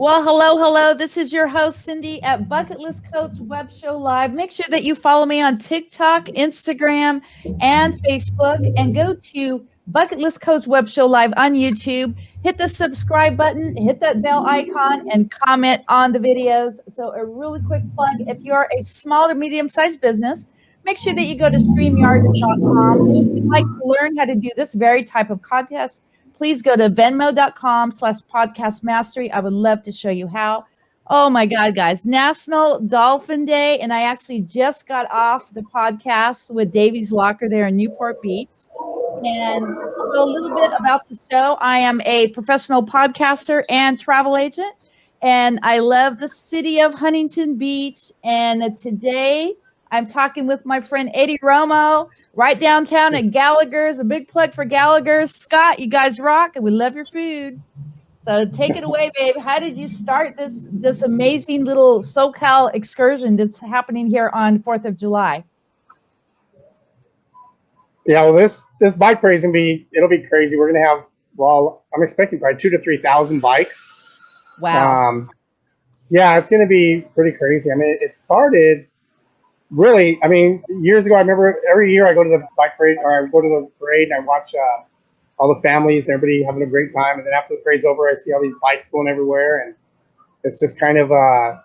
Well, hello, hello. This is your host, Cindy, at Bucket List Coach Web Show Live. Make sure that you follow me on TikTok, Instagram, and Facebook, and go to Bucket List Coach Web Show Live on YouTube. Hit the subscribe button, hit that bell icon, and comment on the videos. So, a really quick plug if you're a small to medium sized business, make sure that you go to StreamYard.com. If you'd like to learn how to do this very type of contest, please go to venmo.com/podcast mastery. I would love to show you how. Oh my God, guys, National Dolphin Day. And I actually just got off the podcast with Davies Locker there in Newport Beach. And so a little bit about the show. I am a professional podcaster and travel agent, and I love the city of Huntington Beach. And today I'm talking with my friend Eddie Romo right downtown at Gallagher's. A big plug for Gallagher's. Scott, you guys rock, and we love your food. So take it away, babe. How did you start this amazing little SoCal excursion that's happening here on 4th of July? Yeah, well, this bike parade is it'll be crazy. We're gonna have, well, I'm expecting probably 2,000 to 3,000 bikes. Wow. Yeah, it's gonna be pretty crazy. I mean, it started really, I mean, years ago. I remember every year I go to the bike parade, or I go to the parade and I watch all the families, everybody having a great time. And then after the parade's over, I see all these bikes going everywhere, and it's just kind of, I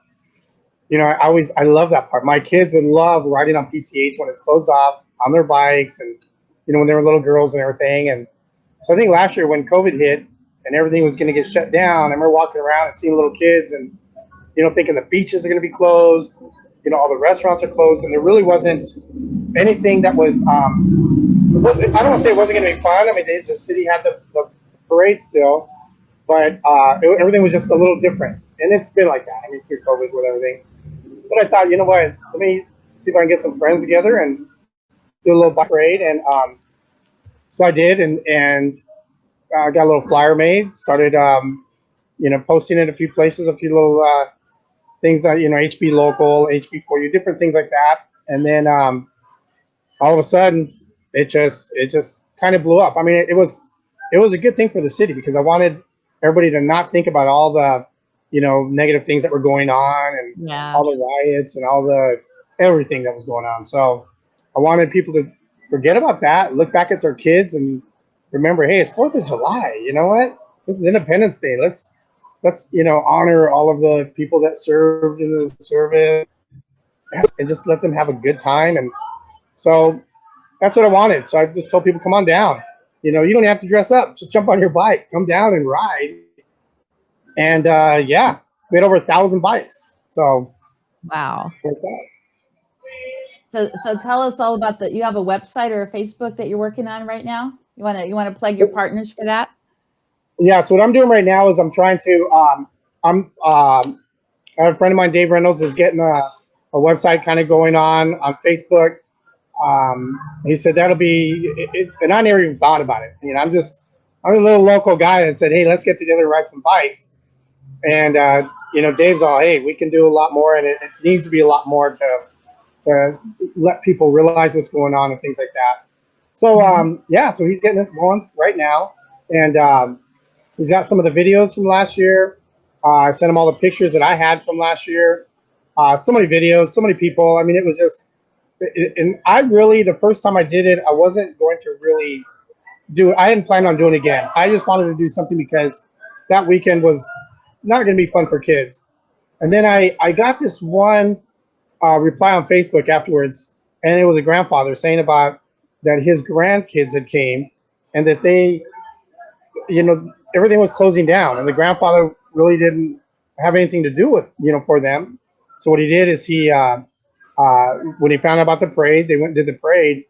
love that part. My kids would love riding on PCH when it's closed off on their bikes, and when they were little girls and everything. And so I think last year when COVID hit and everything was going to get shut down, I remember walking around and seeing little kids and thinking the beaches are going to be closed, all the restaurants are closed, and there really wasn't anything that was. I don't want to say it wasn't going to be fun. I mean, the city had the parade still, but everything was just a little different, and it's been like that. I mean, through COVID with everything. But I thought, you know what? Let me see if I can get some friends together and do a little bike parade, and so I did, and got a little flyer made. Started, posting it a few places, a few little things that HB local, HB for you, different things like that, and then all of a sudden, it just kind of blew up. I mean, it was a good thing for the city because I wanted everybody to not think about all the negative things that were going on and all the riots and all the everything that was going on. So I wanted people to forget about that, look back at their kids, and remember, hey, it's 4th of July. You know what? This is Independence Day. Let's honor all of the people that served in the service and just let them have a good time. And so that's what I wanted. So I just told people, come on down. You don't have to dress up. Just jump on your bike, come down and ride. And we had over 1,000 bikes. So wow. So tell us all about you have a website or a Facebook that you're working on right now? You want to plug your partners for that? Yeah. So what I'm doing right now is I'm trying to I have a friend of mine, Dave Reynolds, is getting a website kind of going on Facebook. He said that'll be it, and I never even thought about it. I'm a little local guy that said, hey, let's get together and ride some bikes. And Dave's all, hey, we can do a lot more, and it needs to be a lot more to let people realize what's going on and things like that. So so he's getting it going right now, and he's got some of the videos from last year. I sent him all the pictures that I had from last year. So many videos, so many people. I mean, it was just, and I really, the first time I did it, I wasn't going to really do it. I hadn't planned on doing it again. I just wanted to do something because that weekend was not going to be fun for kids. And then I got this one reply on Facebook afterwards, and it was a grandfather saying about that his grandkids had came and that they, everything was closing down, and the grandfather really didn't have anything to do with, for them. So what he did is he, when he found out about the parade, they went and did the parade,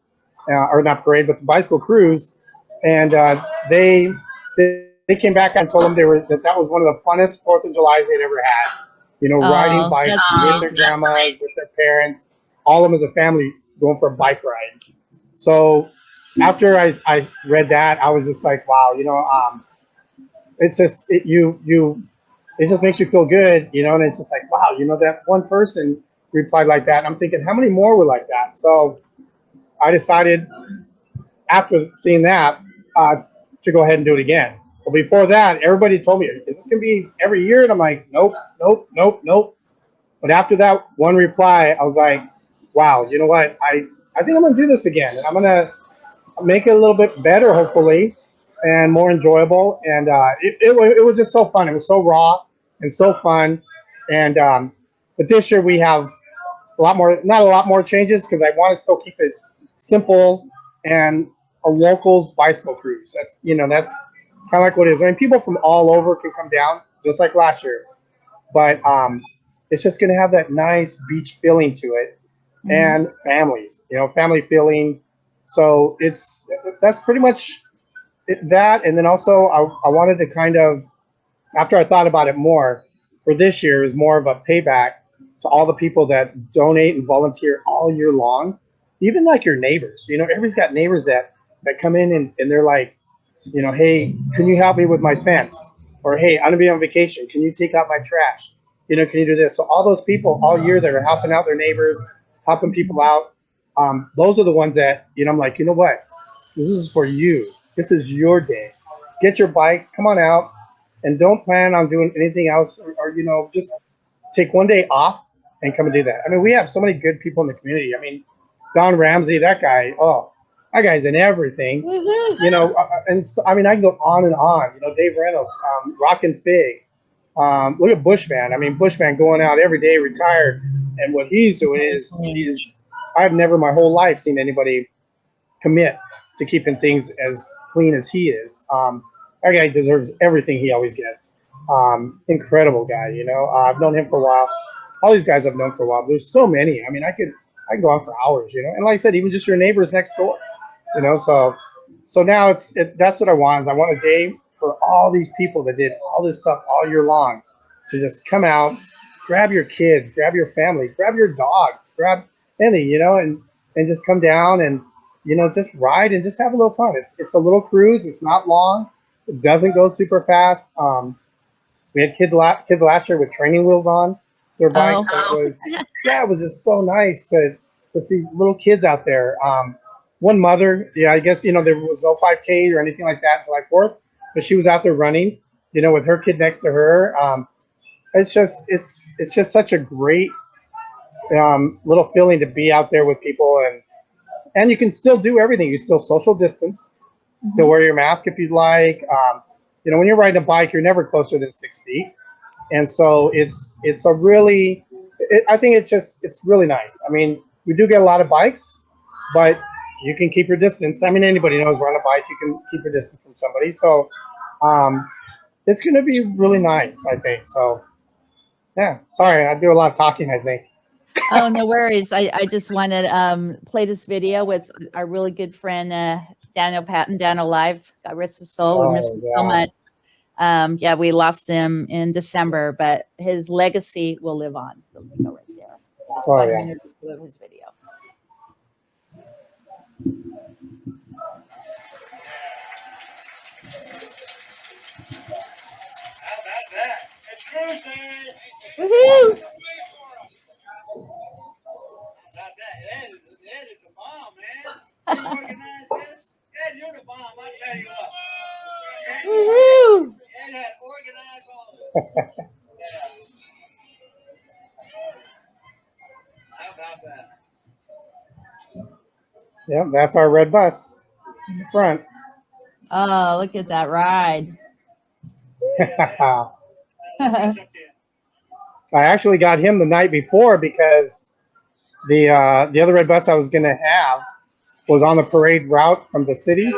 or not parade, but the bicycle cruise, and they came back and told them that was one of the funnest 4th of Julys they'd ever had. Riding bikes with their grandmas, with their parents, all of them as a family going for a bike ride. So after I read that, I was just like, wow, it's just it just makes you feel good, and it's just like, wow, that one person replied like that. And I'm thinking, how many more were like that? So I decided after seeing that to go ahead and do it again. Well, before that, everybody told me, is this going to be every year? And I'm like, nope, nope, nope, nope. But after that one reply, I was like, wow, you know what? I think I'm going to do this again. And I'm going to make it a little bit better, hopefully, and more enjoyable. And it was just so fun. It was so raw and so fun. And but this year we have a lot more, not a lot more changes, because I want to still keep it simple and a locals bicycle cruise. That's, you know, that's kind of like what it is. I mean, people from all over can come down, just like last year, but it's just going to have that nice beach feeling to it, and families, you know, family feeling. So that's pretty much that. And then also I wanted to kind of, after I thought about it more, for this year is more of a payback to all the people that donate and volunteer all year long, even like your neighbors. You know, everybody's got neighbors that come in and they're like, you know, hey, can you help me with my fence? Or hey, I'm gonna be on vacation. Can you take out my trash? You know, can you do this? So all those people all year that are helping out their neighbors, helping people out, those are the ones that, you know, I'm like, you know what? This is for you. This is your day. Get your bikes, come on out, and don't plan on doing anything else, or you know, just take one day off and come and do that. I mean, we have so many good people in the community. I mean, Don Ramsey, that guy, oh, that guy's in everything. You know, and so, I mean, I can go on and on. You know, Dave Reynolds, Rockin' Fig. Look at Bushman. I mean, Bushman going out every day, retired, and what he's doing is I've never my whole life seen anybody commit to keeping things as clean as he is. That guy deserves everything he always gets. Incredible guy, you know. I've known him for a while. All these guys I've known for a while. There's so many. I mean, I can go on for hours, you know. And like I said, even just your neighbors next door, you know. So now that's what I want. Is I want a day for all these people that did all this stuff all year long to just come out, grab your kids, grab your family, grab your dogs, grab anything, you know, and just come down and, you know, just ride and just have a little fun. It's a little cruise. It's not long. It doesn't go super fast. We had kids last year with training wheels on their bikes. Oh. It was just so nice to see little kids out there. One mother, yeah, I guess, you know, there was no 5K or anything like that July 4th, but she was out there running, you know, with her kid next to her. It's just such a great little feeling to be out there with people, and you can still do everything. You still social distance, still wear your mask if you'd like. You know, when you're riding a bike, you're never closer than 6 feet. And so it's a really, I think it's really nice. I mean, we do get a lot of bikes, but you can keep your distance. I mean, anybody knows run a bike, you can keep your distance from somebody. So it's going to be really nice, I think. So yeah, sorry, I do a lot of talking, I think. Oh, no worries. I just wanted to play this video with our really good friend, Daniel Patton, DANO Live. God rest his soul. We miss him so much. Yeah, we lost him in December, but his legacy will live on. So let me go right there. Just a minute of his video. How about that? It's cruise day. Woohoo! About that. Ed is a bomb, man. You organize this? Ed, you're the bomb, I tell you what. Woohoo! Ed had organized all this. How about that? Yep, that's our red bus in the front. Oh, look at that ride. I actually got him the night before because the other red bus I was going to have was on the parade route from the city.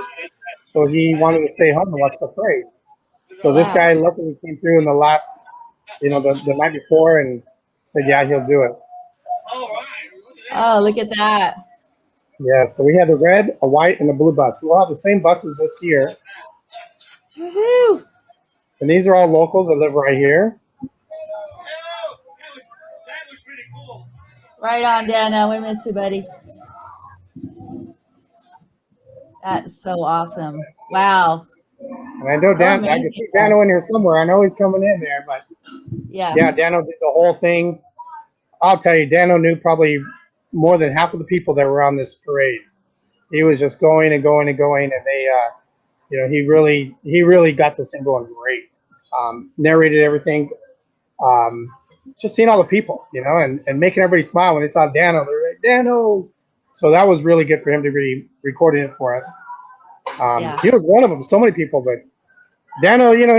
So he wanted to stay home and watch the parade. So this guy luckily came through in the last, you know, the night before and said, yeah, he'll do it. Oh, look at that. Yeah, so we had a red, a white, and a blue bus. We'll have the same buses this year. Woohoo! And these are all locals that live right here. That was pretty cool. Right on, Dano. We miss you, buddy. That's so awesome. Wow. And I know Dan, I can see Dano in here somewhere. I know he's coming in there, but yeah, Dano did the whole thing. I'll tell you, Dano knew probably more than half of the people that were on this parade. He was just going and going and going, and You know, he really got this thing going great. Narrated everything. Just seeing all the people, you know, and making everybody smile when they saw DANO. They're like, DANO. So that was really good for him to be recording it for us. Yeah. He was one of them. So many people, but DANO, you know,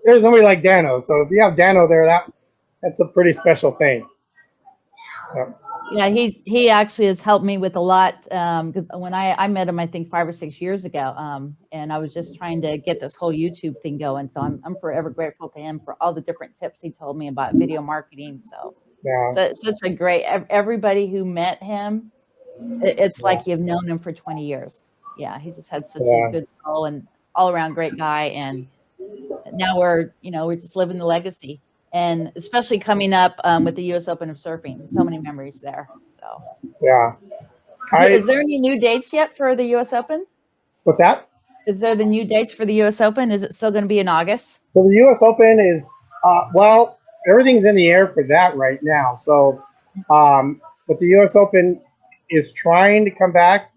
there's nobody like DANO. So if you have DANO there, that's a pretty special thing. Yeah, he actually has helped me with a lot, because when I met him, I think 5 or 6 years ago, and I was just trying to get this whole YouTube thing going. So I'm forever grateful to him for all the different tips he told me about video marketing. So such a great, everybody who met him, it's like you've known him for 20 years. Yeah, he just had such a good soul and all around great guy. And now we're just living the legacy. And especially coming up with the U.S. Open of Surfing, so many memories there. So, yeah. Is there any new dates yet for the U.S. Open? What's that? Is there the new dates for the U.S. Open? Is it still going to be in August? So the U.S. Open is well, everything's in the air for that right now. So, but the U.S. Open is trying to come back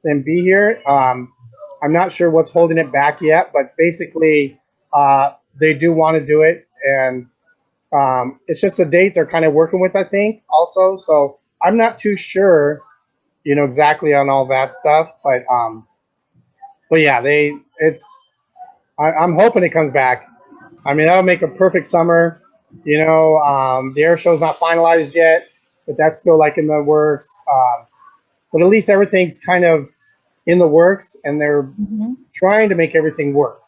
and be here. I'm not sure what's holding it back yet, but basically, they do want to do it, and it's just a date they're kind of working with, I think, also. So I'm not too sure, you know, exactly on all that stuff, but yeah, I'm hoping it comes back. I mean, that'll make a perfect summer. You know, the air show's not finalized yet, but that's still like in the works. But at least everything's kind of in the works, and they're trying to make everything work.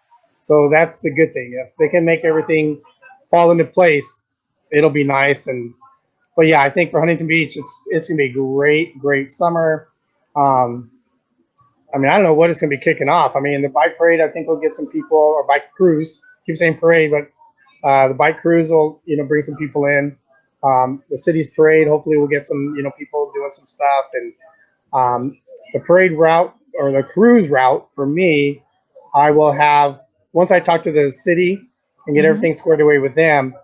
So that's the good thing. If they can make everything fall into place, it'll be nice. But yeah, I think for Huntington Beach, it's gonna be a great summer. I mean, I don't know what it's gonna be kicking off. I mean, the bike parade, I think we'll get some people, or bike cruise. Keep saying parade, but the bike cruise will, you know, bring some people in. The city's parade, hopefully, we'll get some, you know, people doing some stuff. And the parade route or the cruise route for me, I will have, once I talk to the city and get everything squared away with them,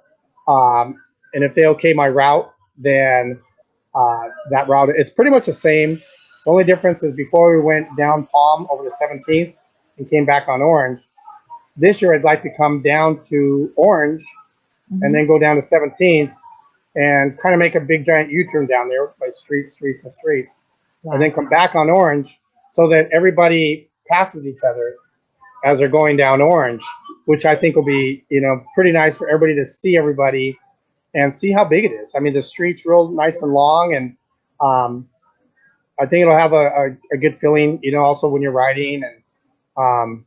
and if they okay my route, then that route, it's pretty much the same. The only difference is before we went down Palm over the 17th and came back on Orange. This year, I'd like to come down to Orange and then go down to 17th and kind of make a big giant U-turn down there by streets, and then come back on Orange so that everybody passes each other as they're going down Orange, which I think will be, you know, pretty nice for everybody to see everybody and see how big it is. I mean, the street's real nice and long, and I think it'll have a good feeling, you know, also when you're riding. And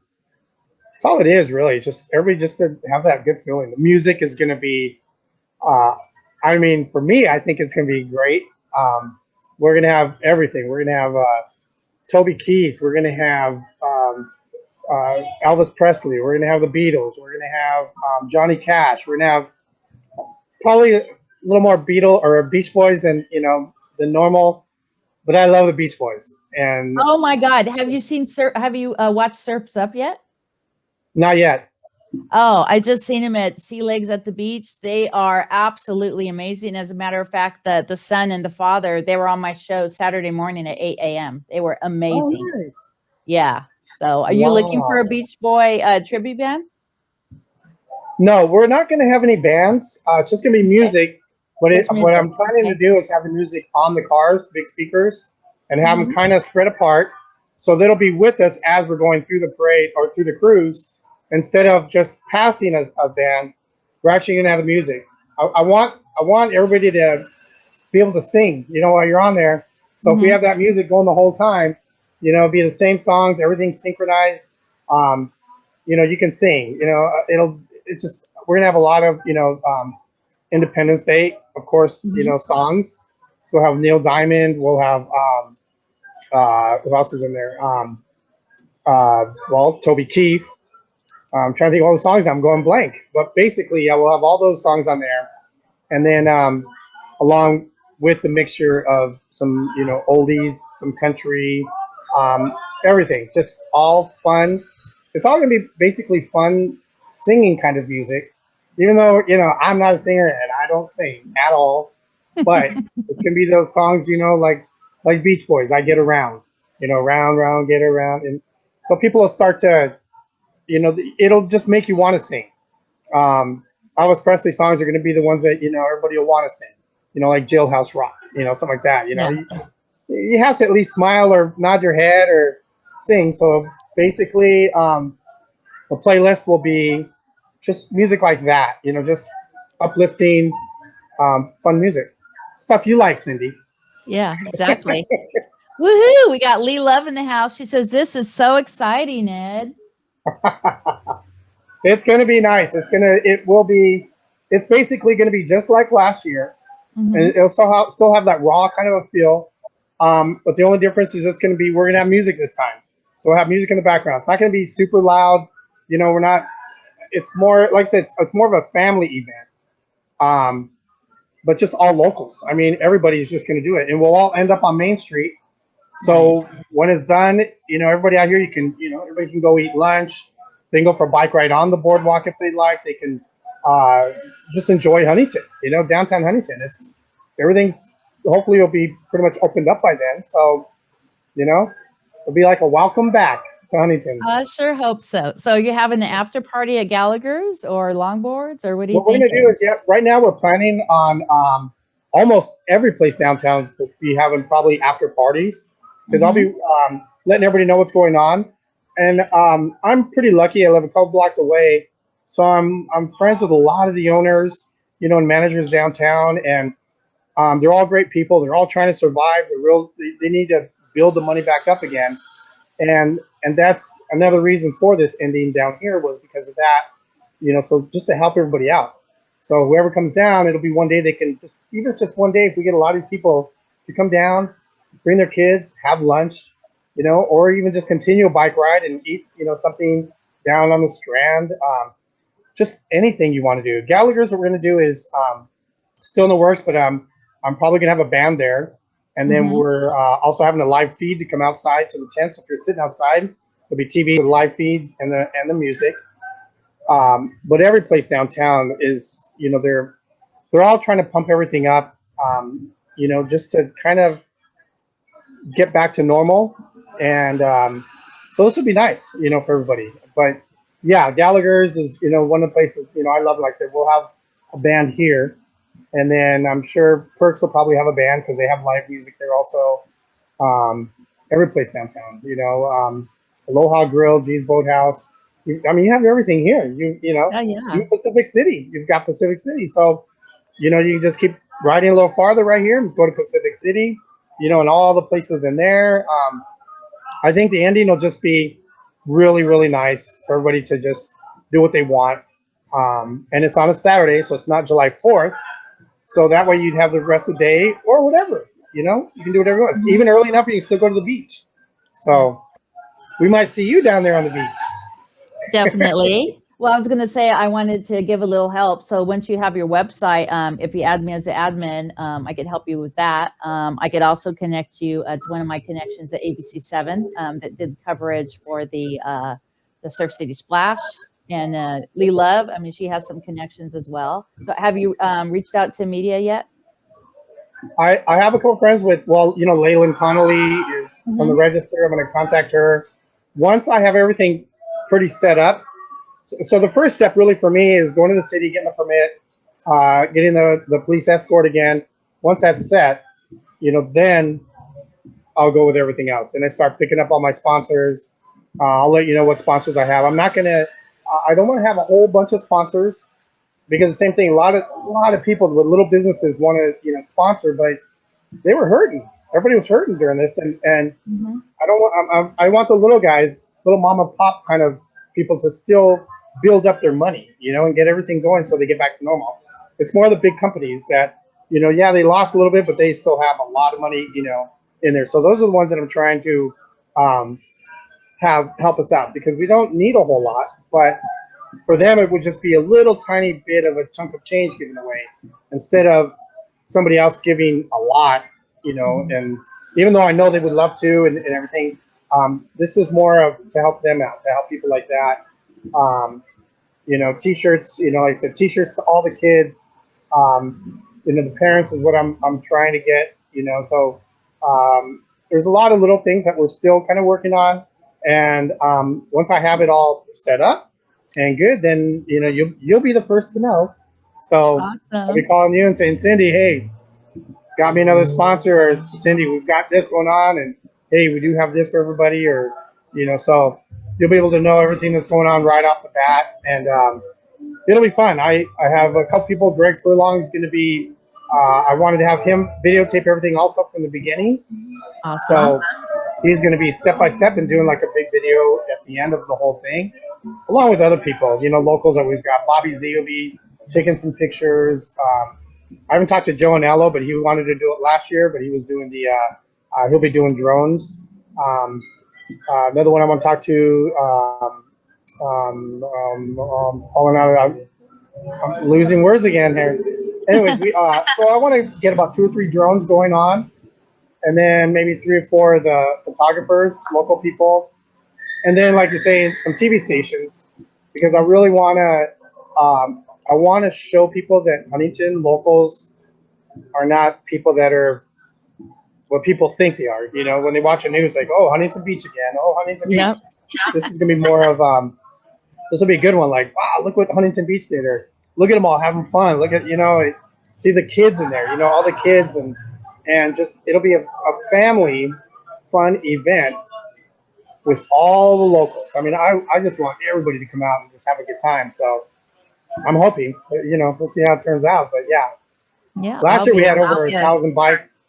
that's all it is, really. Just everybody just to have that good feeling. The music is going to be, I mean, for me, I think it's going to be great. We're going to have everything. We're going to have Toby Keith. We're going to have Elvis Presley. We're going to have the Beatles. We're going to have Johnny Cash. We're going to have probably a little more Beach Boys and, you know, the normal. But I love the Beach Boys. And oh my God, have you watched Surf's Up yet? Not yet. Oh, I just seen him at Sea Legs at the beach. They are absolutely amazing. As a matter of fact, the son and the father, they were on my show Saturday morning at 8 a.m. They were amazing. Oh, nice. Yeah. So are you looking for a Beach Boy tribute band? No, we're not going to have any bands. It's just going to be music. What I'm planning to do is have the music on the cars, big speakers, and have them kind of spread apart. So they'll be with us as we're going through the parade or through the cruise. Instead of just passing a band, we're actually going to have the music. I want everybody to be able to sing, you know, while you're on there. So if we have that music going the whole time, you know, it'll be the same songs, everything's synchronized. You know, you can sing. You know, we're going to have a lot of, you know, Independence Day, of course, you know, songs. So we'll have Neil Diamond. We'll have who else is in there? Well, Toby Keith. I'm trying to think of all the songs now. I'm going blank. But basically, yeah, we'll have all those songs on there, and then along with the mixture of some, you know, oldies, some country, everything, just all fun. It's all gonna be basically fun singing kind of music. Even though, you know, I'm not a singer and I don't sing at all, but it's gonna be those songs, you know, like Beach Boys. I get around, you know, round, round, get around, and so people will start to it'll just make you want to sing. Elvis Presley songs are going to be the ones that everybody will want to sing. Like Jailhouse Rock, something like that. Yeah. You have to at least smile or nod your head or sing. So basically, the playlist will be just music like that. Just uplifting, fun music, stuff you like, Cindy. Yeah, exactly. Woohoo! We got Lee Love in the house. She says, "This is so exciting, Ed." It's going to be nice. It's basically going to be just like last year. Mhm. And it'll still have that raw kind of a feel. But the only difference is just going to be we're going to have music this time. So we'll have music in the background. It's not going to be super loud. We're not. It's more, like I said, it's more of a family event. But just all locals. I mean, everybody's just going to do it, and we'll all end up on Main Street. So when it's done, everybody out here, everybody can go eat lunch. They can go for a bike ride on the boardwalk if they'd like. They can just enjoy Huntington, downtown Huntington. Everything's hopefully it'll be pretty much opened up by then. So, it'll be like a welcome back to Huntington. I sure hope so. So you're having an after party at Gallagher's or Longboards, or what do you What we're think? going to do is, right now we're planning on almost every place downtown will be having probably after parties, because I'll be letting everybody know what's going on. And I'm pretty lucky. I live a couple blocks away, so I'm friends with a lot of the owners, and managers downtown, and they're all great people. They're all trying to survive. They need to build the money back up again, and that's another reason for this ending down here was because of that. So just to help everybody out. So whoever comes down, it'll be one day they can just one day if we get a lot of these people to come down, bring their kids, have lunch, or even just continue a bike ride and eat, something down on the Strand. Just anything you want to do. Gallagher's, what we're going to do is still in the works, but I'm probably going to have a band there. And then we're also having a live feed to come outside to the tent. So if you're sitting outside, there'll be TV with live feeds and the music. But every place downtown is, they're all trying to pump everything up, just to kind of get back to normal. And so this would be nice, for everybody. But yeah, Gallagher's is, one of the places, I love. Like I said, we'll have a band here. And then I'm sure Perks will probably have a band because they have live music there also. Every place downtown, Aloha Grill, G's Boathouse. You have everything here. You Pacific City. You've got Pacific City. So, you can just keep riding a little farther right here and go to Pacific City, and all the places in there. I think the ending will just be really, really nice for everybody to just do what they want. And it's on a Saturday, so it's not July 4th. So that way you'd have the rest of the day or whatever, you can do whatever you want. It's even early enough, you can still go to the beach. So we might see you down there on the beach. Definitely. Well, I was going to say I wanted to give a little help. So once you have your website, if you add me as an admin, I could help you with that. I could also connect you to one of my connections at ABC7 that did coverage for the Surf City Splash. And Lee Love, she has some connections as well. So have you reached out to media yet? I have a couple friends with, Leyland Connolly is from the Register. I'm going to contact her. Once I have everything pretty set up. So the first step really for me is going to the city, getting the permit, getting the police escort again. Once that's set, then I'll go with everything else. And I start picking up all my sponsors. I'll let you know what sponsors I have. I don't want to have a whole bunch of sponsors because the same thing, a lot of people with little businesses want to, sponsor, but they were hurting. Everybody was hurting during this. And I don't want, I want the little guys, little mom and pop kind of people to still build up their money, and get everything going so they get back to normal. It's more the big companies that, they lost a little bit, but they still have a lot of money, in there. So those are the ones that I'm trying to have help us out because we don't need a whole lot, but for them, it would just be a little tiny bit of a chunk of change given away instead of somebody else giving a lot, and even though I know they would love to and everything, this is more of to help them out, to help people like that. T-shirts, like I said, T-shirts to all the kids, the parents is what I'm trying to get, so there's a lot of little things that we're still kind of working on. And once I have it all set up and good, then you'll be the first to know. So I'll be Awesome. calling you and saying, Cindy, hey, got me another sponsor, or Cindy, we've got this going on, and hey, we do have this for everybody, or so you'll be able to know everything that's going on right off the bat, and it'll be fun. I have a couple people. Greg Furlong is going to be. I wanted to have him videotape everything also from the beginning. Awesome. So he's going to be step by step and doing like a big video at the end of the whole thing, along with other people, locals that we've got. Bobby Z will be taking some pictures. I haven't talked to Joe Anello, but he wanted to do it last year, but he was doing the, he'll be doing drones. Another one I want to talk to, falling out, I'm losing words again here. Anyways, so I want to get about 2 or 3 drones going on, and then maybe 3 or 4 of the photographers, local people, and then, like you're saying, some TV stations, because I really want to show people that Huntington locals are not people that are what people think they are. When they watch the news, like, oh, Huntington Beach again. Oh, Huntington Beach. This is gonna be more of this will be a good one. Like, wow, look what Huntington Beach did, or look at them all having fun. Look at see the kids in there. All the kids, and just it'll be a family fun event with all the locals. I mean, I just want everybody to come out and just have a good time. So I'm hoping, we'll see how it turns out. But yeah, last year we had over 1,000 bikes,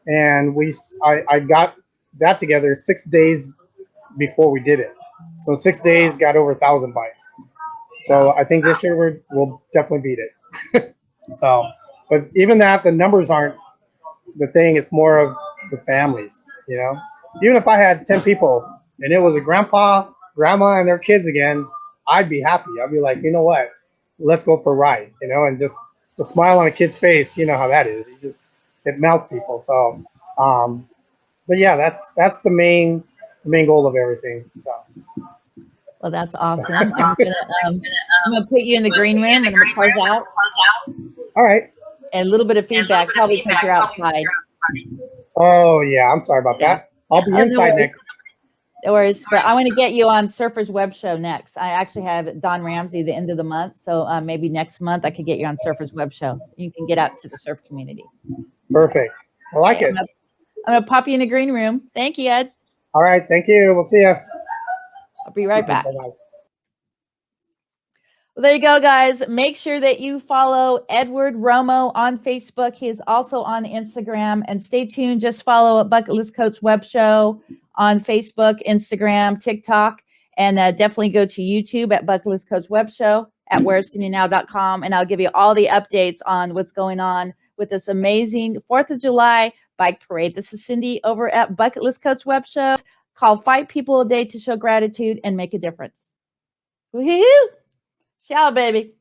and I got that together 6 days before we did it. So 6 days got over 1,000 bikes. So I think this year we'll definitely beat it. So, but even that, the numbers aren't the thing. It's more of the families. Even if I had 10 people and it was a grandpa, grandma, and their kids again, I'd be happy. I'd be like, you know what? Let's go for a ride, and just the smile on a kid's face, you know how that is. It melts people. So, but yeah, that's the main goal of everything. So. Well, that's awesome. I'm gonna put you in the green room and I'm gonna close out. All right. And a little bit of feedback, probably because you're outside. Oh yeah, I'm sorry about that. I'll be inside next. No worries, but I want to get you on Surfer's Web Show next. I actually have Don Ramsey the end of the month, so maybe next month I could get you on Surfer's Web Show. You can get out to the surf community. Perfect. I like it. I'm gonna pop you in the green room. Thank you, Ed. All right, thank you. We'll see you. I'll be right back. Bye-bye. Well, there you go, guys. Make sure that you follow Edward Romo on Facebook. He is also on Instagram. And stay tuned. Just follow Bucket List Coach Web Show on Facebook, Instagram, TikTok. And definitely go to YouTube at Bucket List Coach Web Show at where'scindynow.com. And I'll give you all the updates on what's going on with this amazing 4th of July bike parade. This is Cindy over at Bucket List Coach Web Show. Call 5 people a day to show gratitude and make a difference. Woo-hoo! Ciao, baby.